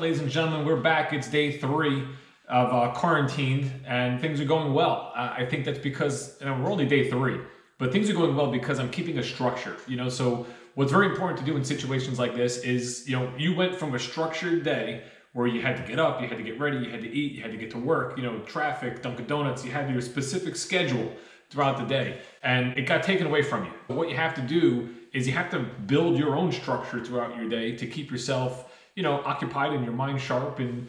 ladies and gentlemen? We're back. It's day 3 of quarantined, and things are going well. I think that's because, we're only day 3, but things are going well because I'm keeping a structure. So what's very important to do in situations like this is, you went from a structured day where you had to get up, you had to get ready, you had to eat, you had to get to work, traffic, Dunkin' Donuts, you had your specific schedule throughout the day, and it got taken away from you. But what you have to do is you have to build your own structure throughout your day to keep yourself, occupied and your mind sharp, and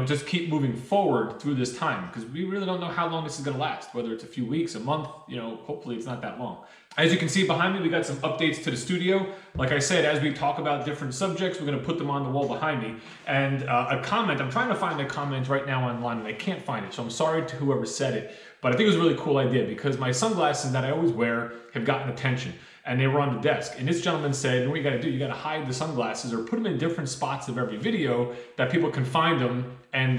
just keep moving forward through this time, because we really don't know how long this is going to last, whether it's a few weeks, a month, hopefully it's not that long. As you can see behind me, we got some updates to the studio. Like I said, as we talk about different subjects, we're going to put them on the wall behind me. And a comment, I'm trying to find a comment right now online and I can't find it, so I'm sorry to whoever said it, but I think it was a really cool idea because my sunglasses that I always wear have gotten attention, and they were on the desk. And this gentleman said, what you gotta do, you gotta hide the sunglasses or put them in different spots of every video that people can find them and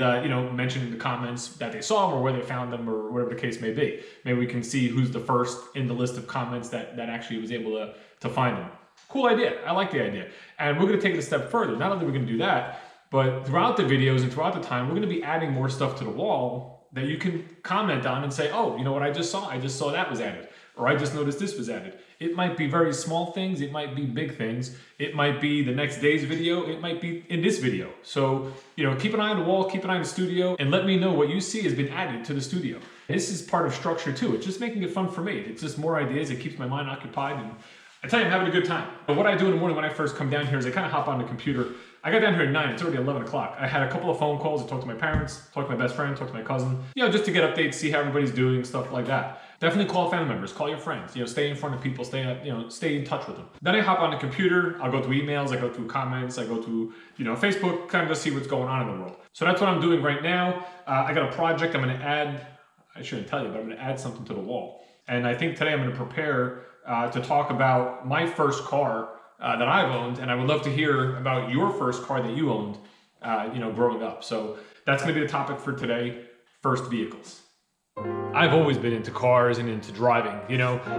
mention in the comments that they saw them or where they found them or whatever the case may be. Maybe we can see who's the first in the list of comments that actually was able to find them. Cool idea, I like the idea. And we're gonna take it a step further. Not only are we gonna do that, but throughout the videos and throughout the time, we're gonna be adding more stuff to the wall that you can comment on and say, oh, you know what I just saw? I just saw that was added. Or I just noticed this was added. It might be very small things, it might be big things, it might be the next day's video, it might be in this video. So, keep an eye on the wall, keep an eye on the studio, and let me know what you see has been added to the studio. This is part of structure too. It's just making it fun for me. It's just more ideas, it keeps my mind occupied, and I tell you, I'm having a good time. But what I do in the morning when I first come down here is I kind of hop on the computer. I got down here at 9, it's already 11 o'clock. I had a couple of phone calls, I talked to my parents, talked to my best friend, talked to my cousin, just to get updates, see how everybody's doing, stuff like that. Definitely call family members, call your friends, stay in front of people, stay in touch with them. Then I hop on the computer, I'll go through emails, I go through comments, I go through, Facebook, kind of just see what's going on in the world. So that's what I'm doing right now. I got a project I'm gonna add, I shouldn't tell you, but I'm gonna add something to the wall. And I think today I'm gonna prepare to talk about my first car that I've owned, and I would love to hear about your first car that you owned, growing up. So that's gonna be the topic for today, first vehicles. I've always been into cars and into driving.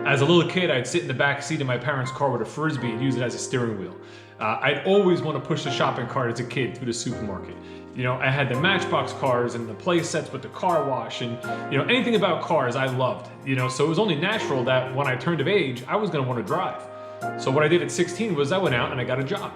As a little kid, I'd sit in the back seat of my parents' car with a Frisbee and use it as a steering wheel. I'd always want to push the shopping cart as a kid through the supermarket. I had the Matchbox cars and the play sets with the car wash and, anything about cars I loved. So it was only natural that when I turned of age, I was going to want to drive. So what I did at 16 was I went out and I got a job.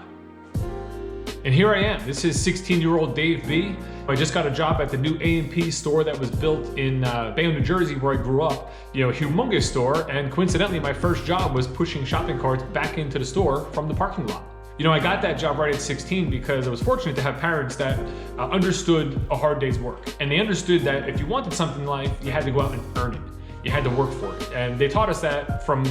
And here I am. This is 16-year-old Dave B. I just got a job at the new A&P store that was built in Bayonne, New Jersey, where I grew up. Humongous store, and coincidentally, my first job was pushing shopping carts back into the store from the parking lot. I got that job right at 16 because I was fortunate to have parents that understood a hard day's work. And they understood that if you wanted something in life, you had to go out and earn it. You had to work for it. And they taught us that from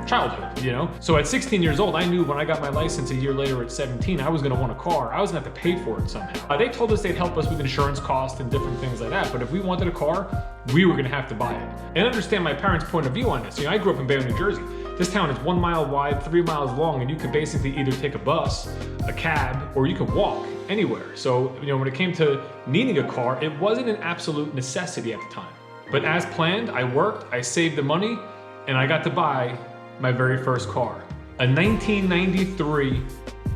childhood, So at 16 years old, I knew when I got my license a year later at 17, I was gonna want a car. I was gonna have to pay for it somehow. They told us they'd help us with insurance costs and different things like that, but if we wanted a car, we were gonna have to buy it. And understand my parents' point of view on this. I grew up in Bayonne, New Jersey. This town is 1 mile wide, 3 miles long, and you could basically either take a bus, a cab, or you could walk anywhere. So, when it came to needing a car, it wasn't an absolute necessity at the time. But as planned, I worked, I saved the money, and I got to buy my very first car, a 1993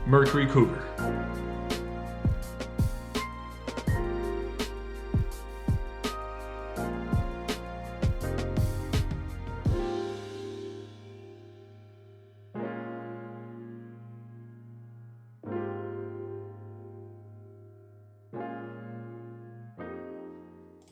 Mercury Cougar.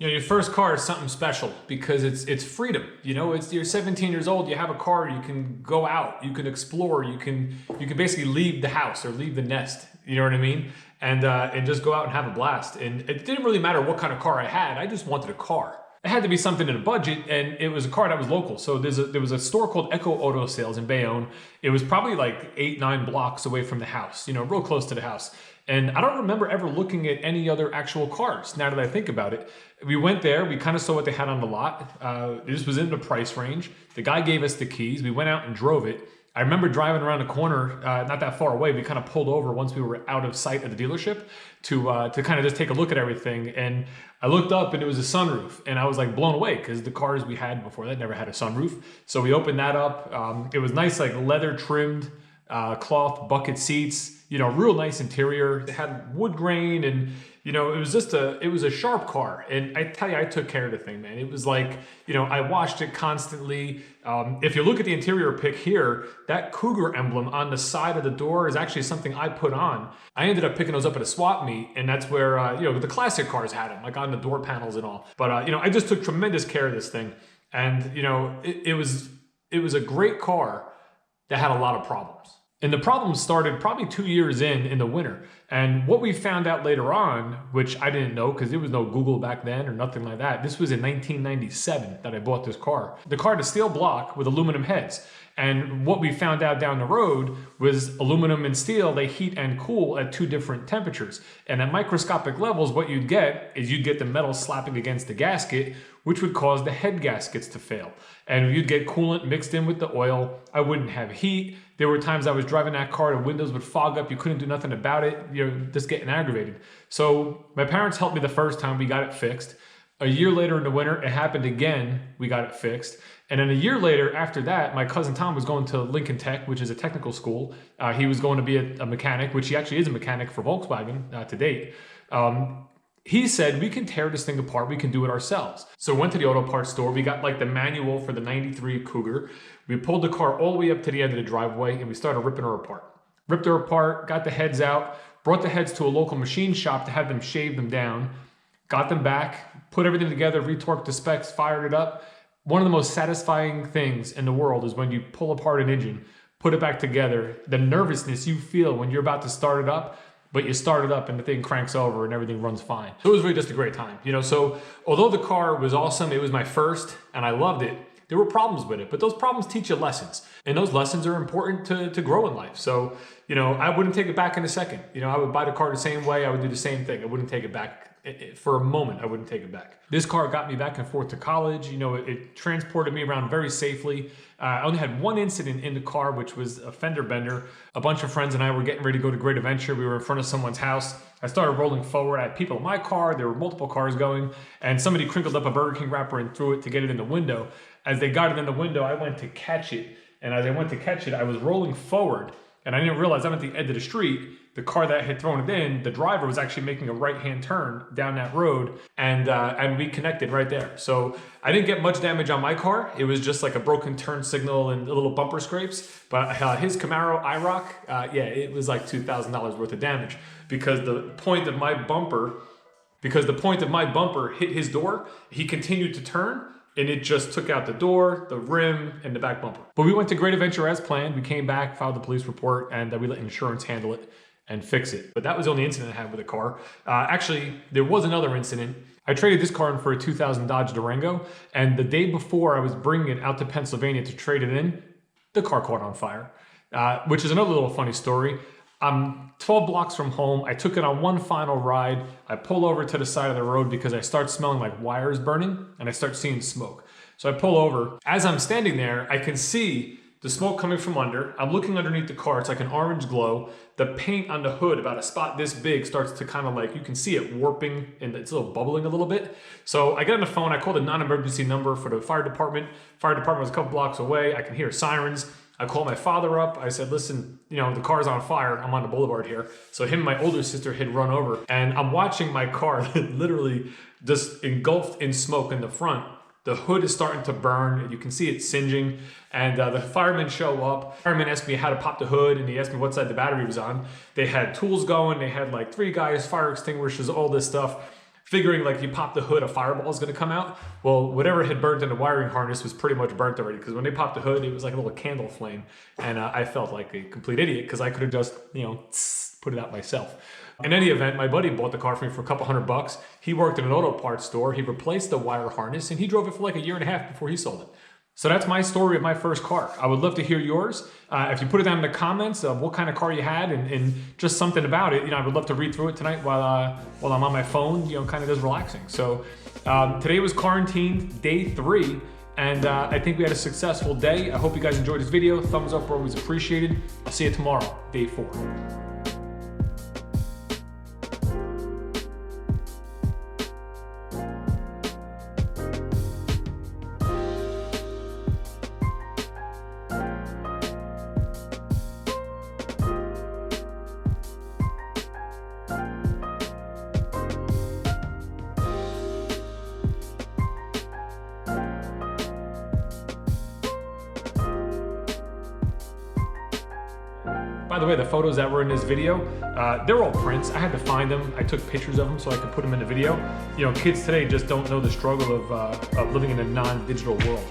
Your first car is something special because it's freedom. You're 17 years old, you have a car, you can go out, you can explore, you can basically leave the house or leave the nest. You know what I mean? And just go out and have a blast. And it didn't really matter what kind of car I had. I just wanted a car. It had to be something in a budget, and it was a car that was local. So there was a store called Echo Auto Sales in Bayonne. It was probably like 8-9 blocks away from the house, real close to the house. And I don't remember ever looking at any other actual cars, now that I think about it. We went there, we kind of saw what they had on the lot. This was in the price range. The guy gave us the keys, we went out and drove it. I remember driving around the corner, not that far away, we kind of pulled over once we were out of sight of the dealership to kind of just take a look at everything. And I looked up and it was a sunroof, and I was like blown away because the cars we had before that never had a sunroof. So we opened that up. It was nice, like leather trimmed, cloth bucket seats. real nice interior. It had wood grain, and it was just it was a sharp car. And I tell you, I took care of the thing, man. It was like, I washed it constantly. If you look at the interior pic here, that Cougar emblem on the side of the door is actually something I put on. I ended up picking those up at a swap meet, and that's where, the classic cars had them, like on the door panels and all. But, I just took tremendous care of this thing. And, it was a great car that had a lot of problems. And the problems started probably 2 years in the winter. And what we found out later on, which I didn't know because there was no Google back then or nothing like that. This was in 1997 that I bought this car. The car had a steel block with aluminum heads. And what we found out down the road was aluminum and steel, they heat and cool at 2 different temperatures. And at microscopic levels, what you'd get is you'd get the metal slapping against the gasket, which would cause the head gaskets to fail. And you'd get coolant mixed in with the oil. I wouldn't have heat. There were times I was driving that car, the windows would fog up. You couldn't do nothing about it. You're just getting aggravated. So my parents helped me the first time. We got it fixed. A year later in the winter, it happened again. We got it fixed. And then a year later after that, my cousin Tom was going to Lincoln Tech, which is a technical school. He was going to be a mechanic, which he actually is a mechanic for Volkswagen to date. He said, we can tear this thing apart. We can do it ourselves. So went to the auto parts store. We got like the manual for the 93 Cougar. We pulled the car all the way up to the end of the driveway and we started ripping her apart. Ripped her apart, got the heads out, brought the heads to a local machine shop to have them shave them down, got them back, put everything together, retorqued the specs, fired it up. One of the most satisfying things in the world is when you pull apart an engine, put it back together, the nervousness you feel when you're about to start it up, but you start it up and the thing cranks over and everything runs fine. So it was really just a great time. So although the car was awesome, it was my first and I loved it, there were problems with it, but those problems teach you lessons. And those lessons are important to grow in life. So, I wouldn't take it back in a second. I would buy the car the same way. I would do the same thing. I wouldn't take it back. For a moment, I wouldn't take it back. This car got me back and forth to college. It transported me around very safely. I only had one incident in the car, which was a fender bender. A bunch of friends and I were getting ready to go to Great Adventure. We were in front of someone's house. I started rolling forward. I had people in my car. There were multiple cars going. And somebody crinkled up a Burger King wrapper and threw it to get it in the window. As they got it in the window, I went to catch it. And as I went to catch it, I was rolling forward. And I didn't realize I'm at the edge of the street. The car that had thrown it in, the driver was actually making a right-hand turn down that road, and we connected right there. So I didn't get much damage on my car. It was just like a broken turn signal and a little bumper scrapes. But his Camaro IROC, it was like $2,000 worth of damage because the point of my bumper hit his door. He continued to turn. And it just took out the door, the rim, and the back bumper. But we went to Great Adventure as planned. We came back, filed the police report, and we let insurance handle it and fix it. But that was the only incident I had with the car. Actually, there was another incident. I traded this car in for a 2000 Dodge Durango, and the day before I was bringing it out to Pennsylvania to trade it in, the car caught on fire, which is another little funny story. I'm 12 blocks from home. I took it on one final ride. I pull over to the side of the road because I start smelling like wires burning and I start seeing smoke. So I pull over. As I'm standing there, I can see the smoke coming from under. I'm looking underneath the car. It's like an orange glow. The paint on the hood, about a spot this big, starts to kind of like, you can see it warping and it's a little bubbling a little bit. So I get on the phone. I called a non-emergency number for the fire department. Fire department was a couple blocks away. I can hear sirens. I called my father up. I said, listen, the car's on fire. I'm on the boulevard here. So him and my older sister had run over. And I'm watching my car literally just engulfed in smoke in the front. The hood is starting to burn. You can see it singeing. And the firemen show up. Firemen asked me how to pop the hood. And he asked me what side the battery was on. They had tools going. They had like 3 guys, fire extinguishers, all this stuff. Figuring like you pop the hood, a fireball is going to come out. Well, whatever had burnt in the wiring harness was pretty much burnt already because when they popped the hood, it was like a little candle flame. And I felt like a complete idiot because I could have just, put it out myself. In any event, my buddy bought the car for me for a couple $100. He worked in an auto parts store. He replaced the wire harness and he drove it for like a year and a half before he sold it. So that's my story of my first car. I would love to hear yours. If you put it down in the comments of what kind of car you had and just something about it, I would love to read through it tonight while I'm on my phone, kind of just relaxing. So today was quarantined, day 3, and I think we had a successful day. I hope you guys enjoyed this video. Thumbs up are always appreciated. I'll see you tomorrow, day 4. by the way, the photos that were in this video, they're all prints. I had to find them. I took pictures of them so I could put them in the video. You know, kids today just don't know the struggle of living in a non-digital world.